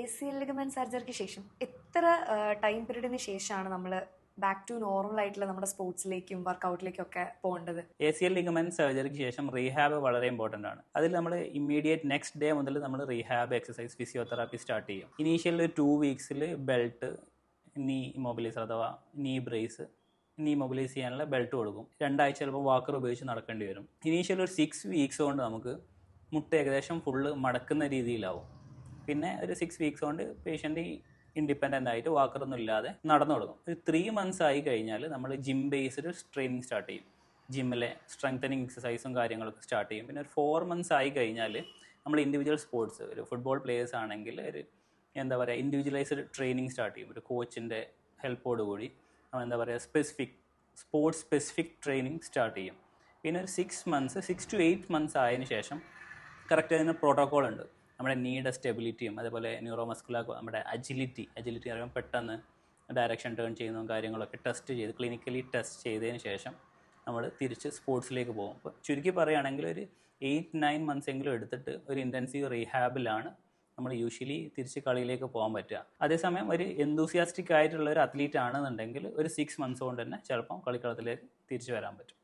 ACL ligament സർജറിക്ക് ശേഷം എത്ര ടൈം പീരീഡിന് ശേഷമാണ് നമ്മൾ ബാക്ക് ടു നോർമൽ ആയിട്ടുള്ള നമ്മുടെ സ്പോർട്സിലേക്കും വർക്കൗട്ടിലേക്കും ഒക്കെ പോകേണ്ടത്? ACL ലിഗമെന്റ് സർജറിക്ക് ശേഷം റീഹാബ് വളരെ ഇമ്പോർട്ടൻ്റ് ആണ്. അതിൽ നമ്മൾ ഇമ്മീഡിയറ്റ് നെക്സ്റ്റ് ഡേ മുതൽ നമ്മൾ റീഹാബ് എക്സസൈസ് ഫിസിയോതെറാപ്പി സ്റ്റാർട്ട് ചെയ്യും. ഇനീഷ്യൽ 2 വീക്സിൽ ബെൽറ്റ്, നീ ഇമ്മൊബിലൈസർ അഥവാ നീ ബ്രേസ്, നീ മൊബിലൈസ് ചെയ്യാനുള്ള ബെൽറ്റ് കൊടുക്കും. 2 ആഴ്ച ചിലപ്പോൾ വാക്കർ ഉപയോഗിച്ച് നടക്കേണ്ടി വരും. ഇനീഷ്യൽ ഒരു 6 വീക്സ് കൊണ്ട് നമുക്ക് മുട്ട ഏകദേശം ഫുള്ള് മടക്കുന്ന രീതിയിലാവും. പിന്നെ ഒരു 6 വീക്സ് കൊണ്ട് പേഷ്യൻ്റ് ഇൻഡിപെൻഡൻ്റ് ആയിട്ട് വാക്കറൊന്നും ഇല്ലാതെ നടന്നു തുടങ്ങും. ഒരു 3 മന്ത്സ് ആയി കഴിഞ്ഞാൽ നമ്മൾ ജിം ബേസ്ഡ് ട്രെയിനിങ് സ്റ്റാർട്ട് ചെയ്യും. ജിമ്മിലെ സ്ട്രെങ്തനിങ് എക്സസൈസും കാര്യങ്ങളൊക്കെ സ്റ്റാർട്ട് ചെയ്യും. പിന്നെ ഒരു 4 മന്ത്സ് ആയി കഴിഞ്ഞാൽ നമ്മൾ ഇൻഡിവിജ്വൽ സ്പോർട്സ്, ഒരു ഫുട്ബോൾ പ്ലേയേഴ്സ് ആണെങ്കിൽ ഒരു ഇൻഡിവിജ്വലൈസ്ഡ് ട്രെയിനിങ് സ്റ്റാർട്ട് ചെയ്യും. ഒരു കോച്ചിൻ്റെ ഹെൽപ്പോട് കൂടി നമ്മൾ സ്പോർട്സ് സ്പെസിഫിക് ട്രെയിനിങ് സ്റ്റാർട്ട് ചെയ്യും. പിന്നെ ഒരു 6 to 8 മന്ത്സ് ആയതിനു ശേഷം കറക്റ്റ് അതിന് പ്രോട്ടോക്കോൾ ഉണ്ട്. നമ്മുടെ നീയുടെ സ്റ്റെബിലിറ്റിയും അതേപോലെ ന്യൂറോമസ്കുലർ നമ്മുടെ അജിലിറ്റി പറയുമ്പോൾ പെട്ടെന്ന് ഡയറക്ഷൻ ടേൺ ചെയ്യുന്നതും കാര്യങ്ങളൊക്കെ ക്ലിനിക്കലി ടെസ്റ്റ് ചെയ്തതിന് ശേഷം നമ്മൾ തിരിച്ച് സ്പോർട്സിലേക്ക് പോകും. അപ്പോൾ ചുരുക്കി പറയുകയാണെങ്കിൽ ഒരു 8-9 മന്ത്സ് എങ്കിലും എടുത്തിട്ട് ഒരു ഇൻറ്റൻസീവ് റീഹാബിലാണ് നമ്മൾ യൂഷ്വലി തിരിച്ച് കളിയിലേക്ക് പോകാൻ പറ്റുക. അതേസമയം ഒരു എന്തൂസിയാസ്റ്റിക് ആയിട്ടുള്ള ഒരു അത്ലീറ്റ് ആണെന്നുണ്ടെങ്കിൽ ഒരു 6 മന്ത്സ് കൊണ്ട് തന്നെ ചിലപ്പം കളിക്കളത്തിലേക്ക് തിരിച്ചു വരാൻ പറ്റും.